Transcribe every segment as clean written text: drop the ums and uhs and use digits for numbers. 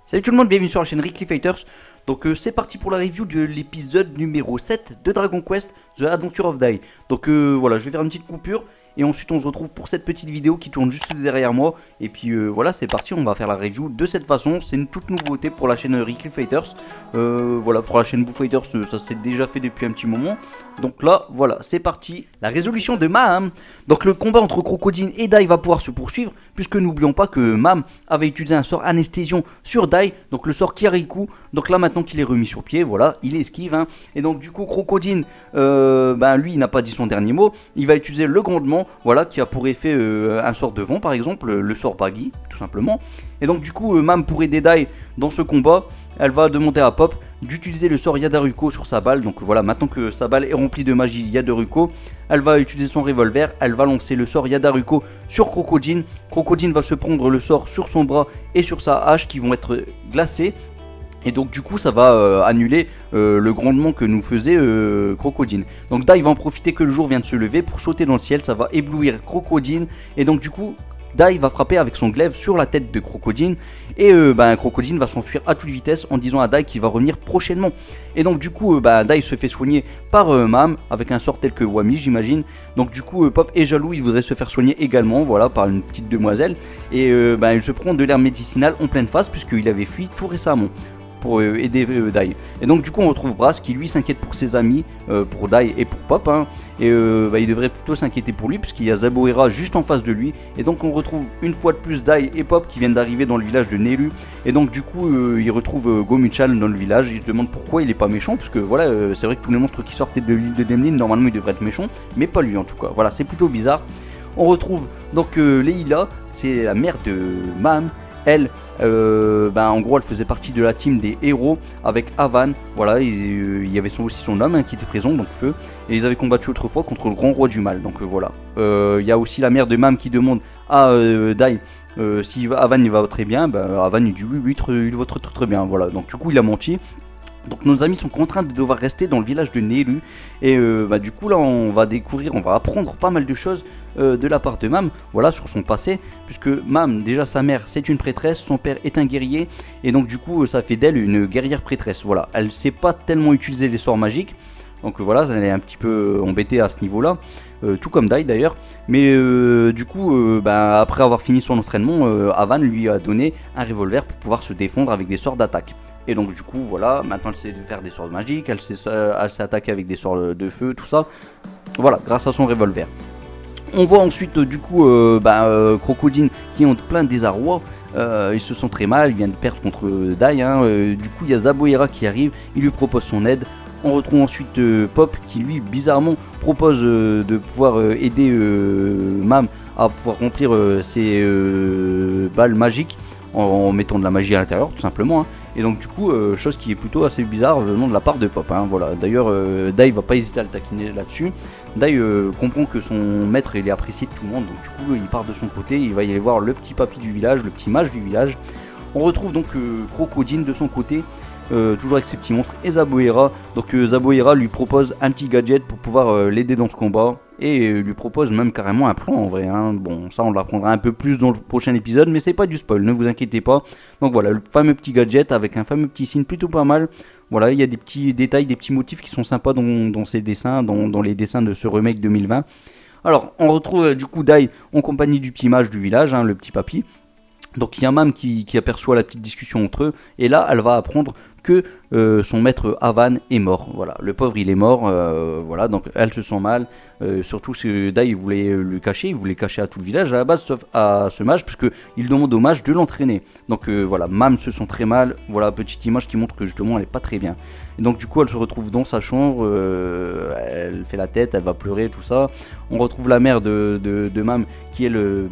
Salut tout le monde, bienvenue sur la chaîne Rickly Fighters. Donc c'est parti pour la review de l'épisode numéro 7 de Dragon Quest The Adventure of Dai. Donc voilà, je vais faire une petite coupure et ensuite on se retrouve pour cette petite vidéo qui tourne juste derrière moi. Et puis voilà, c'est parti, on va faire la review de cette façon. C'est une toute nouveauté pour la chaîne Rickly Fighters. Voilà, pour la chaîne Boo Fighters, ça s'est déjà fait depuis un petit moment. Donc là, voilà, c'est parti. La résolution de Maham. Donc le combat entre Crocodile et Dai va pouvoir se poursuivre, puisque n'oublions pas que Maham avait utilisé un sort anesthésion sur Dai, donc le sort Kirikou. Donc là maintenant qu'il est remis sur pied, voilà, il esquive hein. Et donc du coup Crocodile, lui il n'a pas dit son dernier mot. Il va utiliser le grondement, voilà, qui a pour effet un sort de vent par exemple, le sort Baggy tout simplement. Et donc du coup Maham pour aider Dai dans ce combat, elle va demander à Pop d'utiliser le sort Yadaruko sur sa balle. Donc voilà, maintenant que sa balle est remplie de magie Yadaruko, elle va utiliser son revolver, elle va lancer le sort Yadaruko sur Crocodile. Crocodile va se prendre le sort sur son bras et sur sa hache qui vont être glacés. Et donc du coup ça va annuler le grondement que nous faisait Crocodile. Donc Dai va en profiter que le jour vient de se lever pour sauter dans le ciel, ça va éblouir Crocodile. Et donc du coup Dai va frapper avec son glaive sur la tête de Crocodile. Et Crocodile va s'enfuir à toute vitesse en disant à Dai qu'il va revenir prochainement. Et donc du coup Dai se fait soigner par Maham avec un sort tel que Wami, j'imagine. Donc du coup Pop est jaloux, il voudrait se faire soigner également, voilà, par une petite demoiselle. Et il se prend de l'herbe médicinale en pleine face puisqu'il avait fui tout récemment pour aider Dai. Et donc du coup on retrouve Brass qui lui s'inquiète pour ses amis, pour Dai et pour Pop hein. Et il devrait plutôt s'inquiéter pour lui puisqu'il y a Zaboera juste en face de lui. Et donc on retrouve une fois de plus Dai et Pop qui viennent d'arriver dans le village de Nelu. Et donc du coup il retrouve Gomuchal dans le village. Il se demande pourquoi il est pas méchant, parce que voilà, c'est vrai que tous les monstres qui sortent de l'île de Demlin normalement ils devraient être méchants, mais pas lui en tout cas. Voilà, c'est plutôt bizarre. On retrouve donc Leila, c'est la mère de Maham. Elle, en gros, elle faisait partie de la team des héros avec Avan. Voilà, il y avait aussi son homme hein, qui était présent, donc Feu. Et ils avaient combattu autrefois contre le grand roi du mal. Donc voilà. Il y a aussi la mère de Maham qui demande à Dai si Avan il va très bien. Avan il dit oui, il va très bien. Voilà. Donc du coup, il a menti. Donc nos amis sont contraints de devoir rester dans le village de Nelu. Et du coup là on va découvrir, on va apprendre pas mal de choses de la part de Maham, voilà, sur son passé. Puisque Maham, déjà sa mère c'est une prêtresse, son père est un guerrier. Et donc du coup ça fait d'elle une guerrière prêtresse. Voilà, elle sait pas tellement utiliser les sorts magiques. Donc voilà, elle est un petit peu embêtée à ce niveau là. Tout comme Dai d'ailleurs. Mais du coup après avoir fini son entraînement, Avan lui a donné un revolver pour pouvoir se défendre avec des sorts d'attaque. Et donc du coup voilà, maintenant elle sait faire des sorts magiques, elle s'est attaquer avec des sorts de feu, tout ça. Voilà, grâce à son revolver. On voit ensuite du coup Crocodile qui ont plein de désarroi. Ils se sent très mal, ils viennent de perdre contre Dai hein. Du coup il y a Zaboera qui arrive, il lui propose son aide. On retrouve ensuite Pop qui lui bizarrement propose de pouvoir aider Maham à pouvoir remplir ses balles magiques en mettant de la magie à l'intérieur tout simplement hein. Et donc du coup chose qui est plutôt assez bizarre venant de la part de Pop hein, voilà. D'ailleurs Dai va pas hésiter à le taquiner là-dessus. Dai comprend que son maître il est apprécié de tout le monde, donc du coup il part de son côté, il va y aller voir le petit papy du village, le petit mage du village. On retrouve donc Crocodile de son côté, toujours avec ses petits monstres, et Zaboera. Donc Zaboera lui propose un petit gadget pour pouvoir l'aider dans ce combat. Et lui propose même carrément un plan en vrai hein. Bon, ça on l'apprendra un peu plus dans le prochain épisode, mais c'est pas du spoil, ne vous inquiétez pas. Donc voilà, le fameux petit gadget avec un fameux petit signe plutôt pas mal. Voilà, il y a des petits détails, des petits motifs qui sont sympas dans ces dessins, dans les dessins de ce remake 2020. Alors on retrouve du coup Dai en compagnie du petit mage du village hein, le petit papy. Donc il y a Maham qui aperçoit la petite discussion entre eux. Et là elle va apprendre que son maître Avan est mort. Voilà, le pauvre il est mort. Voilà, donc elle se sent mal. Surtout que Dai voulait le cacher, il voulait cacher à tout le village à la base, sauf à ce mage, puisque il demande au mage de l'entraîner. Donc voilà, Maham se sent très mal. Voilà, petite image qui montre que justement elle est pas très bien. Et donc du coup elle se retrouve dans sa chambre, elle fait la tête, elle va pleurer, tout ça. On retrouve la mère de Maham qui elle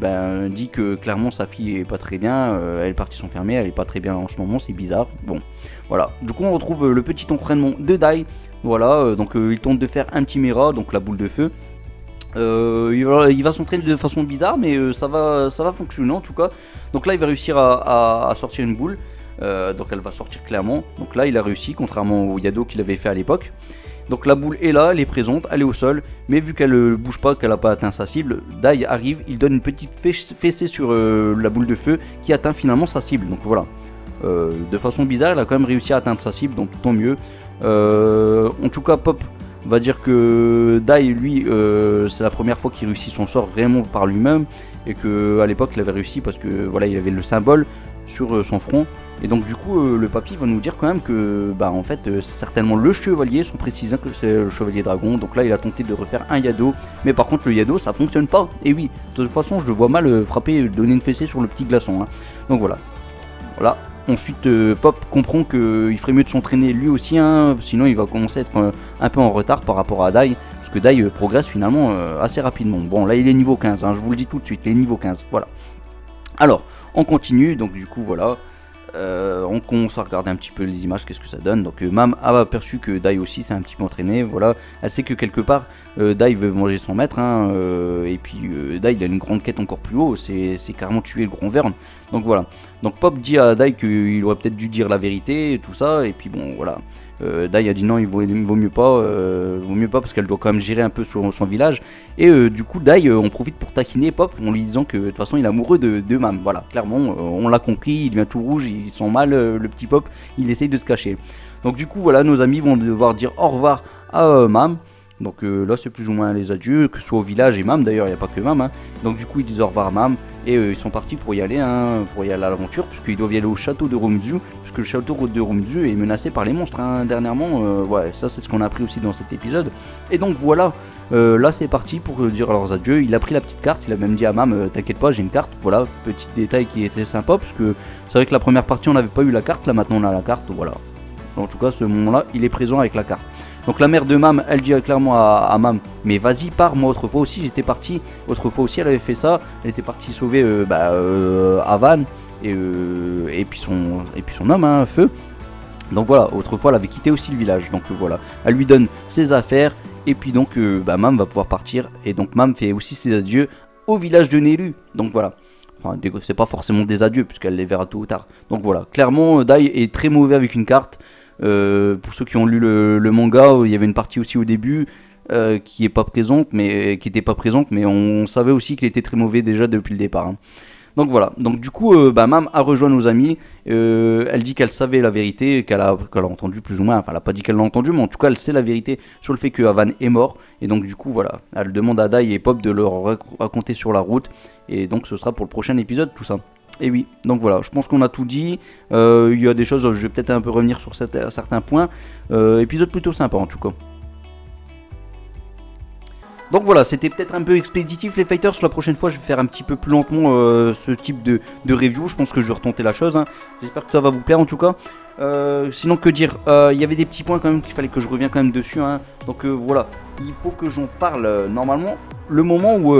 dit que clairement sa fille est pas très bien, elle est partie s'enfermer, elle est pas très bien en ce moment, c'est bizarre. Bon, voilà. Du coup on retrouve le petit entraînement de Dai. Voilà, donc il tente de faire un petit Mera, donc la boule de feu. Il va s'entraîner de façon bizarre, mais ça va fonctionner en tout cas. Donc là il va réussir à sortir une boule. Donc elle va sortir clairement. Donc là il a réussi, contrairement au Yado qu'il avait fait à l'époque. Donc la boule est là, elle est présente, elle est au sol. Mais vu qu'elle ne bouge pas, qu'elle n'a pas atteint sa cible, Dai arrive, il donne une petite fessée sur la boule de feu qui atteint finalement sa cible. Donc voilà. de façon bizarre, il a quand même réussi à atteindre sa cible, donc tant mieux. En tout cas, Pop va dire que Dai, lui, c'est la première fois qu'il réussit son sort vraiment par lui-même, et que à l'époque il avait réussi parce que voilà, il avait le symbole sur son front. Et donc du coup le papy va nous dire quand même que bah en fait c'est certainement le chevalier, son précisant que c'est le chevalier dragon. Donc là il a tenté de refaire un Yado, mais par contre le Yado ça fonctionne pas. Et oui, de toute façon je le vois mal frapper, donner une fessée sur le petit glaçon, hein. Donc voilà. Voilà. Ensuite Pop comprend qu'il ferait mieux de s'entraîner lui aussi, hein, sinon il va commencer à être un peu en retard par rapport à Dai, parce que Dai progresse finalement assez rapidement. Bon là il est niveau 15, hein, je vous le dis tout de suite, il est niveau 15, voilà. Alors on continue, donc du coup voilà. On commence à regarder un petit peu les images, qu'est-ce que ça donne. Donc Mam a aperçu que Dai aussi s'est un petit peu entraîné, voilà. Elle sait que quelque part Dai veut venger son maître, hein, et puis Dai il a une grande quête encore plus haut, c'est carrément tuer le Grand Verne. Donc voilà, donc Pop dit à Dai qu'il aurait peut-être dû dire la vérité et tout ça, et puis bon voilà. Dai a dit non, il vaut mieux pas parce qu'elle doit quand même gérer un peu son village. Et du coup Dai en profite pour taquiner Pop en lui disant que de toute façon il est amoureux de Mam. Voilà, clairement on l'a compris, il devient tout rouge, il sent mal le petit Pop, il essaye de se cacher. Donc du coup voilà, nos amis vont devoir dire au revoir à Mam. Donc là c'est plus ou moins les adieux, que ce soit au village et Mam, d'ailleurs il n'y a pas que Mam, hein. Donc du coup ils disent au revoir à Mam, et ils sont partis pour y aller, hein, pour y aller à l'aventure, puisqu'ils doivent y aller au château de Rumzu, puisque le château de Rumzu est menacé par les monstres, hein, dernièrement. Ouais, ça c'est ce qu'on a appris aussi dans cet épisode. Et donc voilà, là c'est parti pour dire leurs adieux. Il a pris la petite carte, il a même dit à Mam t'inquiète pas, j'ai une carte. Voilà, petit détail qui était sympa, parce que c'est vrai que la première partie on n'avait pas eu la carte, là maintenant on a la carte, voilà. En tout cas ce moment là il est présent avec la carte. Donc la mère de Mam, elle dit clairement à Mam, mais vas-y pars, moi autrefois aussi j'étais parti, autrefois aussi elle avait fait ça, elle était partie sauver Avan et puis son homme, hein, Feu. Donc voilà, autrefois elle avait quitté aussi le village, donc voilà, elle lui donne ses affaires, et puis donc Mam va pouvoir partir, et donc Mam fait aussi ses adieux au village de Nelu, donc voilà. Enfin, c'est pas forcément des adieux, puisqu'elle les verra tôt ou tard. Donc voilà, clairement Dai est très mauvais avec une carte. Pour ceux qui ont lu le manga, il y avait une partie aussi au début qui était pas présente, mais on savait aussi qu'il était très mauvais déjà depuis le départ, hein. Donc voilà, donc du coup Mam a rejoint nos amis, elle dit qu'elle savait la vérité, qu'elle a entendu plus ou moins, enfin elle a pas dit qu'elle l'a entendu, mais en tout cas elle sait la vérité sur le fait que Avan est mort, et donc du coup voilà, elle demande à Dai et Pop de leur raconter sur la route, et donc ce sera pour le prochain épisode tout ça. Et oui, donc voilà, je pense qu'on a tout dit. Il y a des choses, je vais peut-être un peu revenir sur certains points. Épisode plutôt sympa en tout cas. Donc voilà, c'était peut-être un peu expéditif les fighters. La prochaine fois je vais faire un petit peu plus lentement ce type de review. Je pense que je vais retenter la chose, hein. J'espère que ça va vous plaire en tout cas. Sinon que dire, il y avait des petits points quand même qu'il fallait que je revienne quand même dessus, hein. Donc voilà, il faut que j'en parle normalement. Le moment où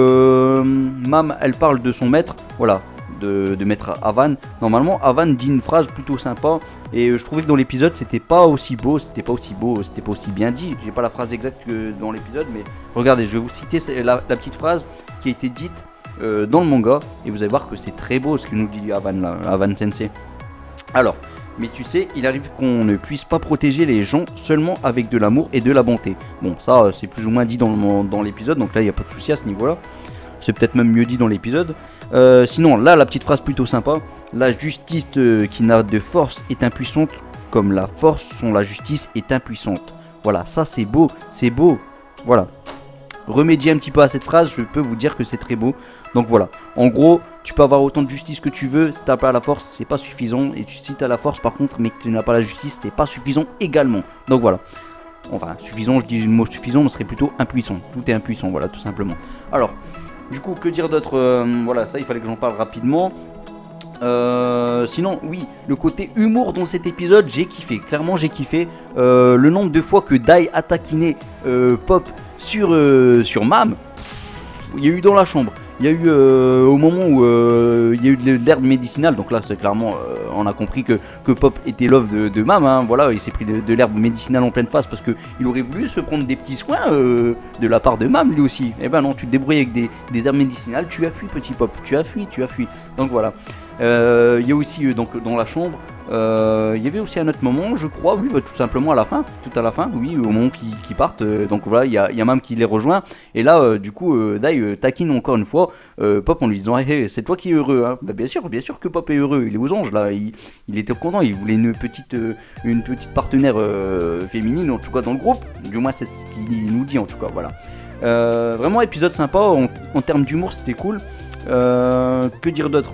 Mam elle parle de son maître, voilà, de maître Avan, normalement Avan dit une phrase plutôt sympa, et je trouvais que dans l'épisode c'était pas aussi beau, c'était pas aussi bien dit. J'ai pas la phrase exacte que dans l'épisode, mais regardez, je vais vous citer la petite phrase qui a été dite dans le manga, et vous allez voir que c'est très beau ce que nous dit Avan Sensei. Alors, mais tu sais, il arrive qu'on ne puisse pas protéger les gens seulement avec de l'amour et de la bonté. Bon, ça c'est plus ou moins dit dans l'épisode, donc là il n'y a pas de souci à ce niveau là. C'est peut-être même mieux dit dans l'épisode. Sinon, là, la petite phrase plutôt sympa. La justice qui n'a de force est impuissante, comme la force sans la justice est impuissante. Voilà, ça c'est beau, c'est beau. Voilà. Remédier un petit peu à cette phrase, je peux vous dire que c'est très beau. Donc voilà, en gros, tu peux avoir autant de justice que tu veux, si t'as pas la force, c'est pas suffisant. Et si t'as la force par contre, mais que tu n'as pas la justice, c'est pas suffisant également. Donc voilà. Enfin, suffisant, je dis le mot suffisant, mais ce serait plutôt impuissant. Tout est impuissant, voilà, tout simplement. Alors, du coup, que dire d'autre, voilà, ça, il fallait que j'en parle rapidement. Sinon, oui, le côté humour dans cet épisode, j'ai kiffé. Clairement, j'ai kiffé. Le nombre de fois que Dai a taquiné Pop sur Mam, il y a eu dans la chambre. Il y a eu au moment où il y a eu de l'herbe médicinale, donc là c'est clairement on a compris que Pop était love de Mam, hein. Voilà, il s'est pris de l'herbe médicinale en pleine face parce qu'il aurait voulu se prendre des petits soins de la part de Mam lui aussi. Eh ben non, tu te débrouilles avec des herbes médicinales, tu as fui petit Pop, tu as fui. Donc voilà. Il y a aussi donc dans la chambre, il y avait aussi un autre moment, je crois, oui, bah, tout simplement à la fin, tout à la fin, oui, au moment qu'ils partent, donc voilà, il y a Mam qui les rejoint, et là, du coup, Dai taquine encore une fois Pop en lui disant, hey, c'est toi qui es heureux, hein. Bah, bien sûr que Pop est heureux, il est aux anges là, il était content, il voulait une petite partenaire féminine, en tout cas dans le groupe, du moins c'est ce qu'il nous dit en tout cas, voilà. Vraiment épisode sympa, en termes d'humour c'était cool, que dire d'autre?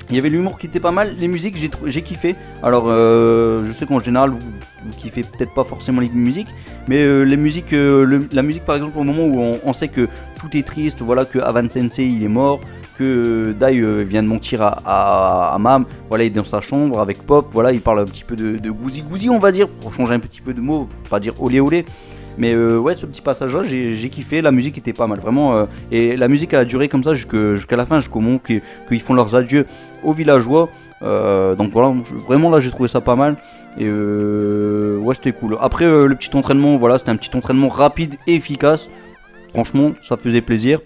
Il y avait l'humour qui était pas mal, les musiques j'ai kiffé. Alors je sais qu'en général vous kiffez peut-être pas forcément les musiques, mais les musiques, la musique par exemple au moment où on sait que tout est triste, voilà, que Avan Sensei il est mort, que Dai vient de mentir à Mam, voilà, il est dans sa chambre avec Pop, voilà, il parle un petit peu de gousi gousi on va dire, pour changer un petit peu de mots, pour pas dire olé olé. Mais ouais, ce petit passage là j'ai kiffé, la musique était pas mal vraiment, et la musique elle a duré comme ça jusqu'à la fin, jusqu'au moment qu'ils font leurs adieux aux villageois, donc voilà, vraiment là j'ai trouvé ça pas mal, et ouais c'était cool. Après le petit entraînement, voilà, c'était un petit entraînement rapide et efficace, franchement ça faisait plaisir.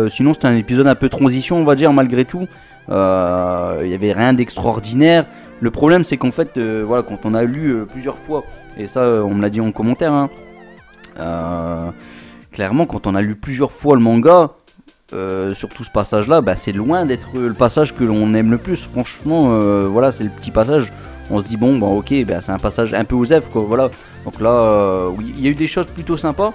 Sinon c'était un épisode un peu transition on va dire, malgré tout, il n'y avait rien d'extraordinaire. Le problème c'est qu'en fait, voilà, quand on a lu plusieurs fois, et ça on me l'a dit en commentaire, hein, clairement quand on a lu plusieurs fois le manga, surtout ce passage là, bah, c'est loin d'être le passage que l'on aime le plus, franchement, voilà, c'est le petit passage, on se dit bon bah ok, bah, c'est un passage un peu osef quoi, voilà. Donc là oui, il y a eu des choses plutôt sympas,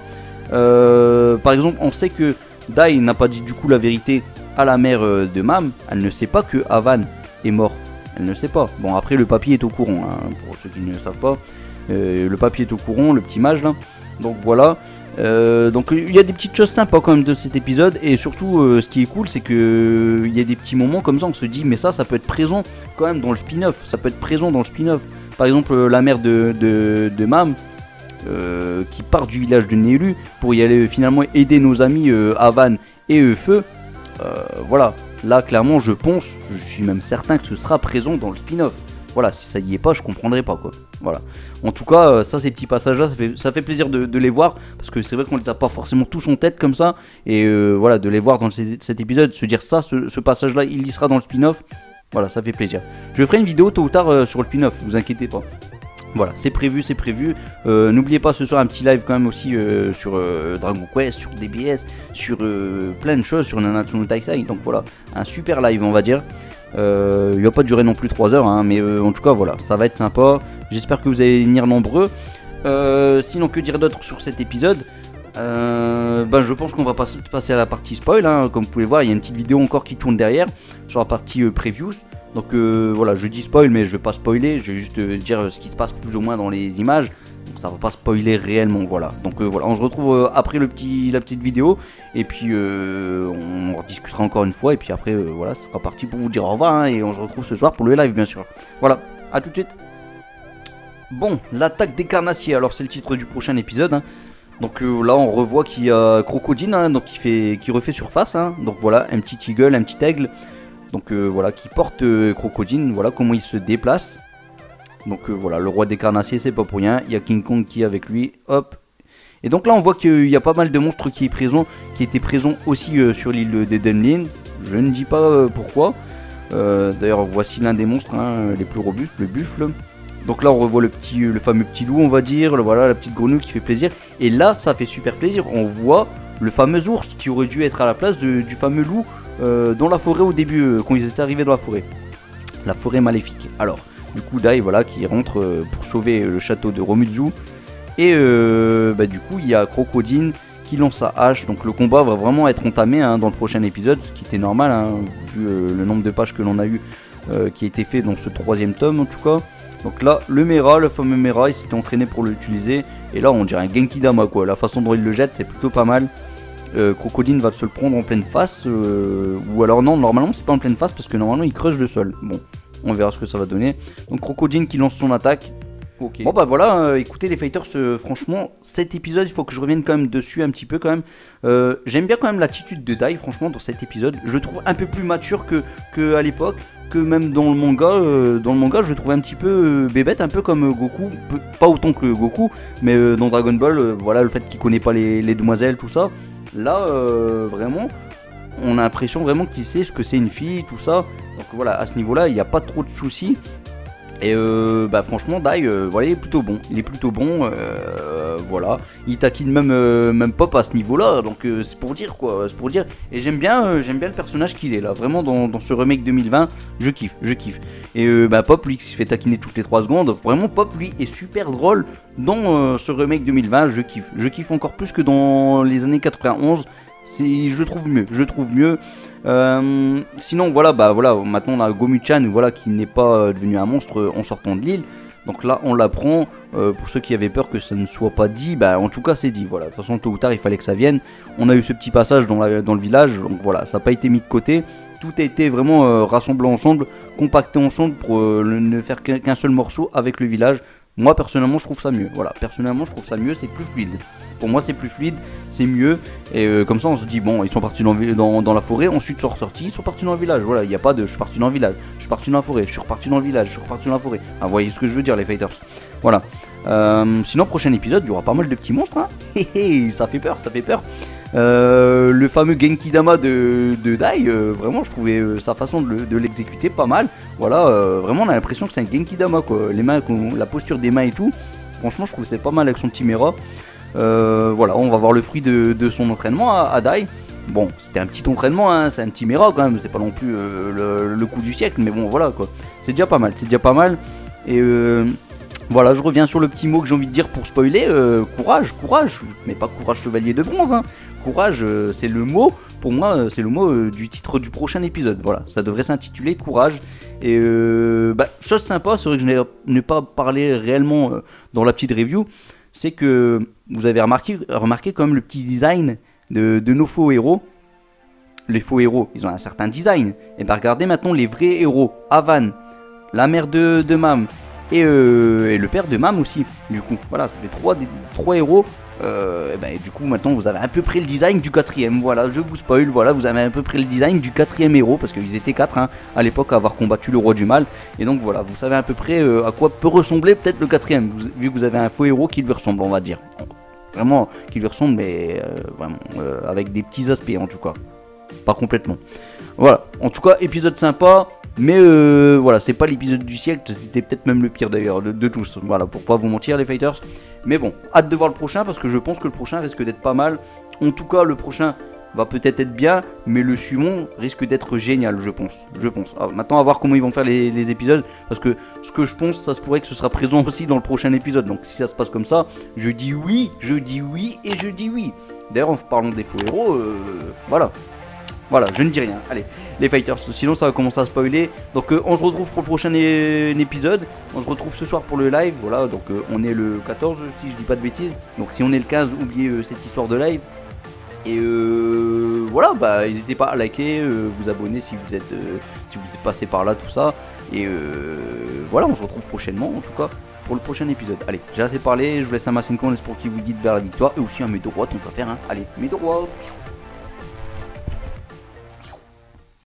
par exemple on sait que Dai n'a pas dit du coup la vérité à la mère de Mam, elle ne sait pas que Avan est mort, elle ne sait pas. Bon après le papy est au courant, hein, pour ceux qui ne le savent pas, le papy est au courant, le petit mage là. Donc voilà, donc il y a des petites choses sympas quand même de cet épisode, et surtout ce qui est cool c'est que il y a des petits moments comme ça, on se dit mais ça peut être présent quand même dans le spin-off, ça peut être présent dans le spin-off. Par exemple la mère de Mam qui part du village de Nehru pour y aller finalement aider nos amis Avan et Feu, voilà, là clairement je suis même certain que ce sera présent dans le spin-off. Voilà, si ça y est pas, je comprendrai pas quoi. Voilà. En tout cas, ça, ces petits passages-là, ça fait plaisir de les voir, parce que c'est vrai qu'on les a pas forcément tous en tête comme ça, et voilà, de les voir dans cet épisode, se dire ça, ce passage-là, il y sera dans le spin-off. Voilà, ça fait plaisir. Je ferai une vidéo tôt ou tard sur le spin-off, vous inquiétez pas. Voilà, c'est prévu, c'est prévu. N'oubliez pas ce soir un petit live quand même aussi sur Dragon Quest, sur DBS, sur plein de choses, sur Nanatsu no Taisai. Donc voilà, un super live on va dire. Il va pas durer non plus 3 heures, hein, mais en tout cas voilà, ça va être sympa. J'espère que vous allez venir nombreux. Sinon, que dire d'autre sur cet épisode? Je pense qu'on va passer à la partie spoil, hein. Comme vous pouvez voir, il y a une petite vidéo encore qui tourne derrière sur la partie previews. Donc voilà, je dis spoil, mais je vais pas spoiler, je vais juste dire ce qui se passe plus ou moins dans les images. Donc ça va pas spoiler réellement, voilà. Donc voilà, on se retrouve après la petite vidéo, et puis on rediscutera encore une fois, et puis après voilà, ce sera parti pour vous dire au revoir, hein, et on se retrouve ce soir pour le live bien sûr. Voilà, à tout de suite. Bon, l'attaque des carnassiers, alors c'est le titre du prochain épisode, hein. Donc là on revoit qu'il y a Crocodile, hein, donc qui refait surface, hein. Donc voilà, un petit eagle, un petit aigle. Donc voilà, qui porte Crocodile, voilà comment il se déplace. Donc voilà, le roi des carnassiers, c'est pas pour rien. Il y a King Kong qui est avec lui, hop. Et donc là on voit qu'il y a pas mal de monstres qui étaient présents aussi sur l'île des Dunlin. Je ne dis pas pourquoi. D'ailleurs voici l'un des monstres, hein, les plus robustes, le buffle. Donc là on revoit le fameux petit loup on va dire, voilà, la petite grenouille qui fait plaisir. Et là ça fait super plaisir, on voit le fameux ours qui aurait dû être à la place du fameux loup dans la forêt au début, quand ils étaient arrivés dans la forêt maléfique. Alors du coup Dai voilà qui rentre pour sauver le château de Romutsu, et du coup il y a Crocodile qui lance sa hache. Donc le combat va vraiment être entamé, hein, dans le prochain épisode, ce qui était normal, hein, vu le nombre de pages que l'on a eu qui a été fait dans ce 3e tome en tout cas. Donc là le fameux Mera, il s'était entraîné pour l'utiliser, et là on dirait un Genki Dama quoi, la façon dont il le jette c'est plutôt pas mal. Crocodile va se le prendre en pleine face, ou alors non, normalement c'est pas en pleine face parce que normalement il creuse le sol. Bon, on verra ce que ça va donner. Donc Crocodile qui lance son attaque. Okay. Bon bah voilà, écoutez les fighters, franchement cet épisode il faut que je revienne quand même dessus un petit peu quand même. J'aime bien quand même l'attitude de Dai franchement dans cet épisode. Je le trouve un peu plus mature que à l'époque, que même dans le manga. Je le trouve un petit peu bébête, un peu comme Goku, pas autant que Goku, mais dans Dragon Ball, voilà, le fait qu'il connaît pas les demoiselles, tout ça. Là vraiment on a l'impression vraiment qu'il sait ce que c'est une fille, tout ça. Donc voilà, à ce niveau-là, il n'y a pas trop de soucis. Et bah franchement Dai, voilà, il est plutôt bon, voilà, il taquine même Pop à ce niveau-là, donc c'est pour dire quoi, c'est pour dire. Et j'aime bien le personnage qu'il est là, vraiment dans ce remake 2020, je kiffe. Et bah Pop, lui, qui se fait taquiner toutes les 3 secondes, vraiment Pop, lui, est super drôle dans ce remake 2020, je kiffe encore plus que dans les années 91. Je trouve mieux. Sinon voilà, maintenant on a Gomu-chan, voilà, qui n'est pas devenu un monstre en sortant de l'île. Donc là on l'apprend, pour ceux qui avaient peur que ça ne soit pas dit, bah en tout cas c'est dit, voilà. De toute façon tôt ou tard il fallait que ça vienne. On a eu ce petit passage dans le village, donc voilà, ça n'a pas été mis de côté. Tout a été vraiment rassemblé ensemble, compacté ensemble pour ne faire qu'un seul morceau avec le village. Moi personnellement je trouve ça mieux, voilà, c'est plus fluide. Pour moi c'est plus fluide, c'est mieux. Et comme ça on se dit bon, ils sont partis dans la forêt, ensuite ils sont ressortis, ils sont partis dans le village. Voilà, il n'y a pas de je suis parti dans le village, je suis parti dans la forêt, je suis reparti dans le village, je suis reparti dans la forêt. Ah, vous voyez ce que je veux dire les fighters. Voilà. Sinon prochain épisode, il y aura pas mal de petits monstres, hein. Ça fait peur. Le fameux Genki Dama de Dai, vraiment je trouvais sa façon de l'exécuter pas mal. Voilà, vraiment on a l'impression que c'est un Genki Dama quoi. Les mains, la posture des mains et tout. Franchement je trouve que c'est pas mal avec son petit Mera. Voilà, on va voir le fruit de son entraînement à Dai. Bon, c'était un petit entraînement, hein, c'est un petit Mera quand même, c'est pas non plus le coup du siècle, mais bon voilà quoi. C'est déjà pas mal. Et voilà, je reviens sur le petit mot que j'ai envie de dire pour spoiler, courage, mais pas courage chevalier de bronze, hein. Courage, c'est le mot, pour moi, c'est le mot du titre du prochain épisode, voilà, ça devrait s'intituler courage. Et chose sympa, c'est vrai que je n'ai pas parlé réellement dans la petite review, c'est que vous avez remarqué quand même le petit design de nos faux héros. Les faux héros, ils ont un certain design. Et bien regardez maintenant les vrais héros, Avan, la mère de Mam, et le père de Mam aussi, du coup, voilà, ça fait 3 héros, et du coup maintenant vous avez à peu près le design du 4ème, voilà, je vous spoil, voilà, vous avez à peu près le design du 4ème héros, parce qu'ils étaient 4 hein, à l'époque à avoir combattu le roi du mal, et donc voilà, vous savez à peu près à quoi peut ressembler peut-être le 4ème, vu que vous avez un faux héros qui lui ressemble, on va dire, vraiment, qui lui ressemble, mais vraiment, avec des petits aspects en tout cas, pas complètement. Voilà, en tout cas, épisode sympa, mais voilà, c'est pas l'épisode du siècle, c'était peut-être même le pire d'ailleurs de tous, voilà, pour pas vous mentir les fighters. Mais bon, hâte de voir le prochain, parce que je pense que le prochain risque d'être pas mal. En tout cas, le prochain va peut-être être bien, mais le suivant risque d'être génial, je pense. Alors, maintenant, à voir comment ils vont faire les épisodes, parce que ce que je pense, ça se pourrait que ce sera présent aussi dans le prochain épisode. Donc si ça se passe comme ça, je dis oui et je dis oui. D'ailleurs, en parlant des faux héros, voilà, je ne dis rien. Allez, les fighters, sinon ça va commencer à spoiler. Donc on se retrouve pour le prochain épisode. On se retrouve ce soir pour le live. Voilà, donc on est le 14 si je dis pas de bêtises. Donc si on est le 15, oubliez cette histoire de live. Et voilà, bah n'hésitez pas à liker, vous abonner si vous êtes passé par là, tout ça. Et voilà, on se retrouve prochainement en tout cas pour le prochain épisode. Allez, j'ai assez parlé, je vous laisse un Masenko pour qu'il vous guide vers la victoire. Et aussi un mes droits, on peut faire un. Allez, mes droits.